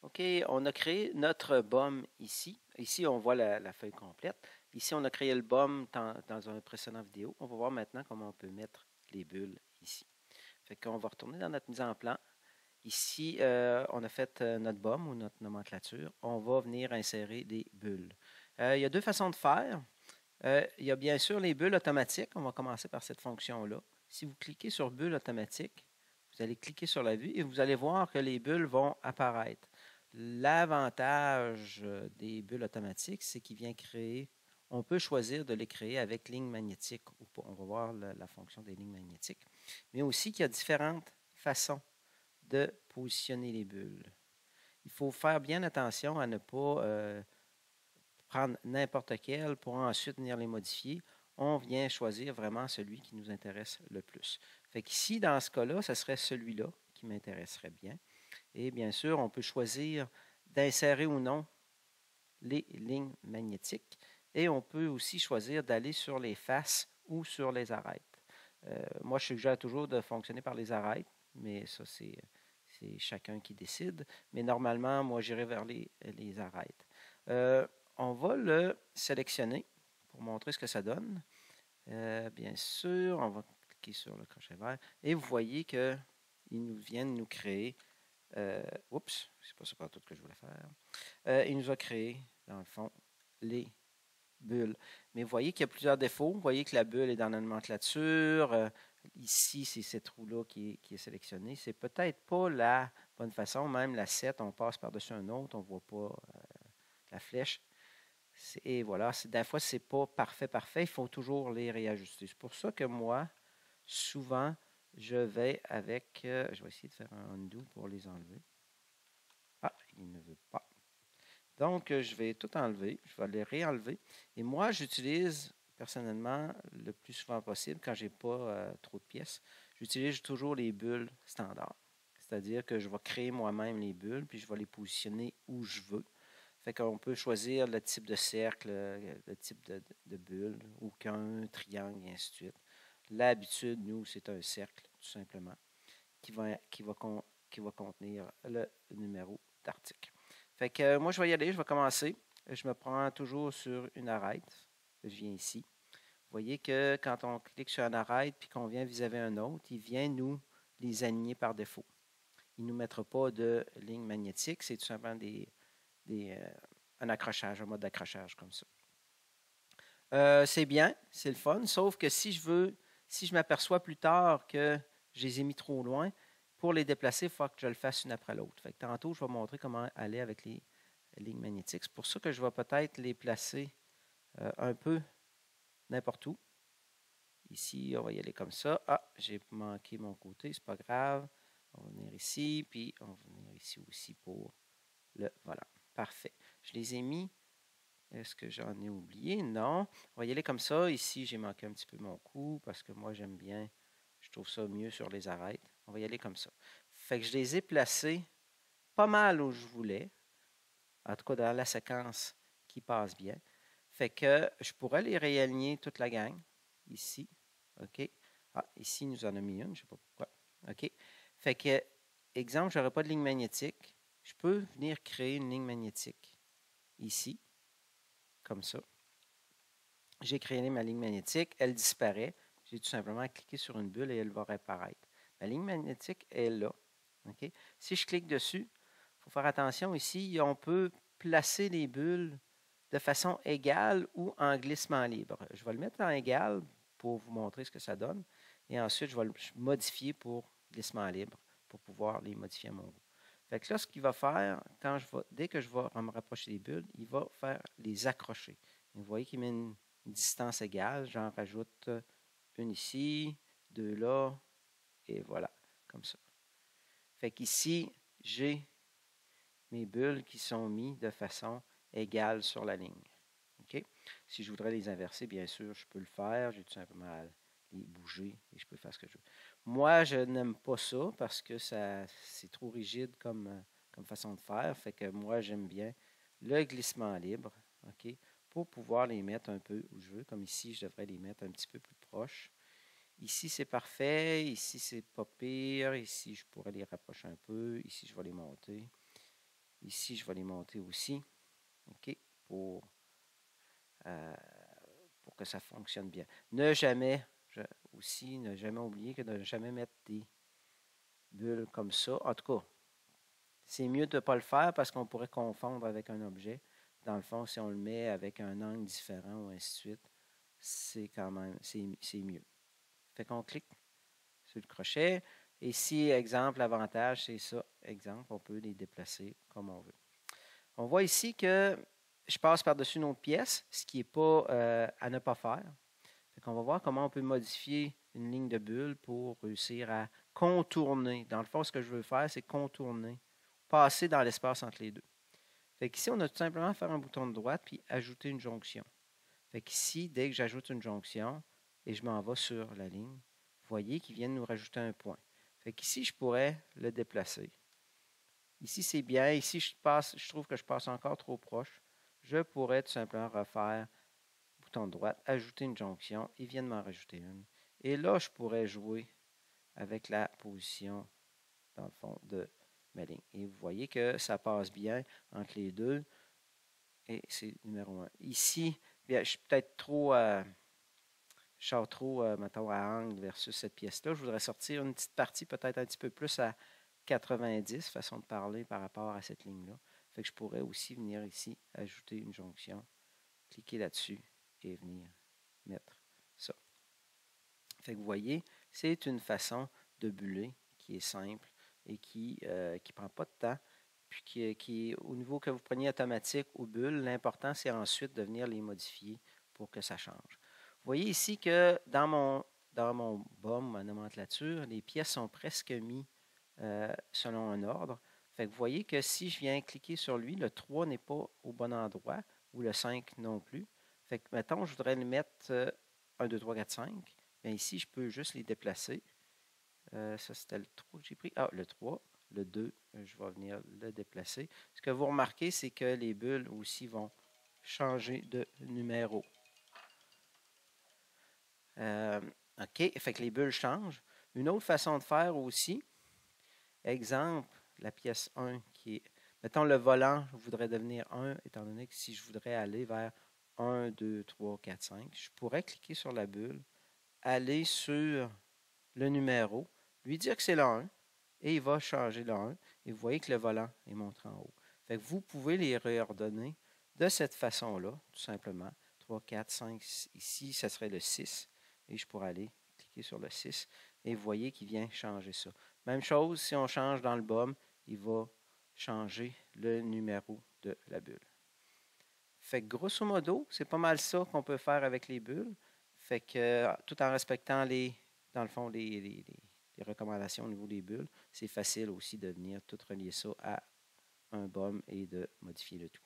OK, on a créé notre BOM ici. Ici, on voit la feuille complète. Ici, on a créé le BOM dans un précédent vidéo. On va voir maintenant comment on peut mettre les bulles ici. Fait qu'on va retourner dans notre mise en plan. Ici, on a fait notre BOM ou notre nomenclature. On va venir insérer des bulles. Il y a deux façons de faire. Il y a bien sûr les bulles automatiques. On va commencer par cette fonction-là. Si vous cliquez sur bulles automatiques, vous allez cliquer sur la vue et vous allez voir que les bulles vont apparaître. L'avantage des bulles automatiques, c'est qu'il vient créer, on peut choisir de les créer avec ligne magnétique ou pas. On va voir la fonction des lignes magnétiques. Mais aussi qu'il y a différentes façons de positionner les bulles. Il faut faire bien attention à ne pas prendre n'importe quel pour ensuite venir les modifier. On vient choisir vraiment celui qui nous intéresse le plus. Fait qu'ici, dans ce cas-là, ce serait celui-là qui m'intéresserait bien. Et bien sûr, on peut choisir d'insérer ou non les lignes magnétiques. Et on peut aussi choisir d'aller sur les faces ou sur les arêtes. Moi, je suggère toujours de fonctionner par les arêtes, mais ça, c'est chacun qui décide. Mais normalement, moi, j'irai vers les arêtes. On va le sélectionner pour montrer ce que ça donne. Bien sûr, on va cliquer sur le crochet vert et vous voyez qu'ils nous viennent nous créer. Oups, c'est pas ça par tout que je voulais faire. Il nous a créé, dans le fond, les bulles. Mais vous voyez qu'il y a plusieurs défauts. Vous voyez que la bulle est dans la nomenclature. Ici, c'est cette roue-là qui est sélectionnée. C'est peut-être pas la bonne façon. Même la 7, on passe par-dessus un autre, on ne voit pas la flèche. Et voilà, des fois, c'est pas parfait, parfait. Il faut toujours les réajuster. C'est pour ça que moi, souvent, je vais avec... je vais essayer de faire un undo pour les enlever. Ah, il ne veut pas. Donc, je vais tout enlever. Je vais les réenlever. Et moi, j'utilise personnellement le plus souvent possible, quand je n'ai pas trop de pièces, j'utilise toujours les bulles standards. C'est-à-dire que je vais créer moi-même les bulles, puis je vais les positionner où je veux. Fait qu'on peut choisir le type de cercle, le type de bulle, aucun triangle, et ainsi de suite. L'habitude, nous, c'est un cercle, tout simplement, qui va contenir le numéro d'article. Fait que moi, je vais y aller, je vais commencer. Je me prends toujours sur une arête. Je viens ici. Vous voyez que quand on clique sur une arête puis qu'on vient vis-à-vis un autre, il vient nous les aligner par défaut. Il ne nous mettra pas de ligne magnétique, c'est tout simplement un accrochage, un mode d'accrochage comme ça. C'est bien, c'est le fun, sauf que si je m'aperçois plus tard que je les ai mis trop loin, pour les déplacer, il faut que je le fasse une après l'autre. Fait que tantôt, je vais montrer comment aller avec les lignes magnétiques. C'est pour ça que je vais peut-être les placer un peu n'importe où. Ici, on va y aller comme ça. Ah, j'ai manqué mon côté, c'est pas grave. On va venir ici, puis on va venir ici aussi pour le... Voilà, parfait. Je les ai mis. Est-ce que j'en ai oublié? Non. On va y aller comme ça. Ici, j'ai manqué un petit peu mon coup parce que moi, j'aime bien. Je trouve ça mieux sur les arêtes. On va y aller comme ça. Fait que je les ai placés pas mal où je voulais. En tout cas, dans la séquence qui passe bien. Fait que je pourrais les réaligner toute la gang. Ici. OK. Ah, ici, nous en a mis une. Je ne sais pas pourquoi. OK. Fait que, exemple, je n'aurais pas de ligne magnétique. Je peux venir créer une ligne magnétique ici. Comme ça. J'ai créé ma ligne magnétique. Elle disparaît. J'ai tout simplement cliqué sur une bulle et elle va réapparaître. Ma ligne magnétique est là. OK. Si je clique dessus, il faut faire attention ici. On peut placer les bulles de façon égale ou en glissement libre. Je vais le mettre en égal pour vous montrer ce que ça donne. Et ensuite, je vais le modifier pour glissement libre pour pouvoir les modifier à mon goût. Fait que là, ce qu'il va faire, dès que je vais me rapprocher des bulles, il va faire les accrocher. Et vous voyez qu'il met une distance égale. J'en rajoute une ici, deux là, et voilà, comme ça. Fait qu'ici, j'ai mes bulles qui sont mises de façon égale sur la ligne. Okay? Si je voudrais les inverser, bien sûr, je peux le faire. J'ai tout simplement à les bouger et je peux faire ce que je veux. Moi, je n'aime pas ça parce que c'est trop rigide comme façon de faire. Fait que moi, j'aime bien le glissement libre, OK, pour pouvoir les mettre un peu où je veux. Comme ici, je devrais les mettre un petit peu plus proches. Ici, c'est parfait. Ici, c'est pas pire. Ici, je pourrais les rapprocher un peu. Ici, je vais les monter. Ici, je vais les monter aussi, OK, pour que ça fonctionne bien. Ne jamais oublier que de ne jamais mettre des bulles comme ça. En tout cas, c'est mieux de ne pas le faire parce qu'on pourrait confondre avec un objet. Dans le fond, si on le met avec un angle différent ou ainsi de suite, c'est quand même, c'est mieux. Fait qu'on clique sur le crochet. Et si, exemple, l'avantage, c'est ça. Exemple, on peut les déplacer comme on veut. On voit ici que je passe par-dessus une autre pièce, ce qui n'est pas à ne pas faire. Fait qu'on va voir comment on peut modifier une ligne de bulle pour réussir à contourner. Dans le fond, ce que je veux faire, c'est contourner, passer dans l'espace entre les deux. Fait qu'ici, on a tout simplement à faire un bouton de droite puis ajouter une jonction. Fait qu'ici, dès que j'ajoute une jonction et je m'en vais sur la ligne, vous voyez qu'il vient de nous rajouter un point. Fait qu'ici, je pourrais le déplacer. Ici, c'est bien. Ici, je trouve que je passe encore trop proche. Je pourrais tout simplement refaire bouton de droite, ajouter une jonction. Il vient de m'en rajouter une. Et là, je pourrais jouer avec la position, dans le fond, de ma ligne. Et vous voyez que ça passe bien entre les deux. Et c'est numéro 1. Ici, bien, je suis peut-être trop, mettons, à angle versus cette pièce-là. Je voudrais sortir une petite partie, peut-être un petit peu plus à 90, façon de parler par rapport à cette ligne-là. Fait que je pourrais aussi venir ici, ajouter une jonction, cliquer là-dessus et venir mettre ça. Fait que vous voyez, c'est une façon de buller qui est simple et qui ne prend pas de temps. Puis qui, au niveau que vous preniez automatique ou bulle, l'important, c'est ensuite de venir les modifier pour que ça change. Vous voyez ici que dans mon BOM, ma nomenclature, les pièces sont presque mises selon un ordre. Fait que vous voyez que si je viens cliquer sur lui, le 3 n'est pas au bon endroit, ou le 5 non plus. Fait que, mettons, je voudrais le mettre 1, 2, 3, 4, 5. Bien, ici, je peux juste les déplacer. Ça, c'était le 3 que j'ai pris. Ah, le 3. Le 2, je vais venir le déplacer. Ce que vous remarquez, c'est que les bulles aussi vont changer de numéro. OK, fait que les bulles changent. Une autre façon de faire aussi, exemple, la pièce 1 qui est, mettons le volant, je voudrais devenir 1, étant donné que si je voudrais aller vers 1, 2, 3, 4, 5, je pourrais cliquer sur la bulle, aller sur le numéro, lui dire que c'est le 1, et il va changer le 1, et vous voyez que le volant est montré en haut. Fait que vous pouvez les réordonner de cette façon-là, tout simplement. 3, 4, 5, ici, ça serait le 6, et je pourrais aller cliquer sur le 6, et vous voyez qu'il vient changer ça. Même chose, si on change dans le BOM, il va changer le numéro de la bulle. Fait que grosso modo, c'est pas mal ça qu'on peut faire avec les bulles. Fait que tout en respectant dans le fond, les recommandations au niveau des bulles, c'est facile aussi de venir tout relier ça à un BOM et de modifier le tout.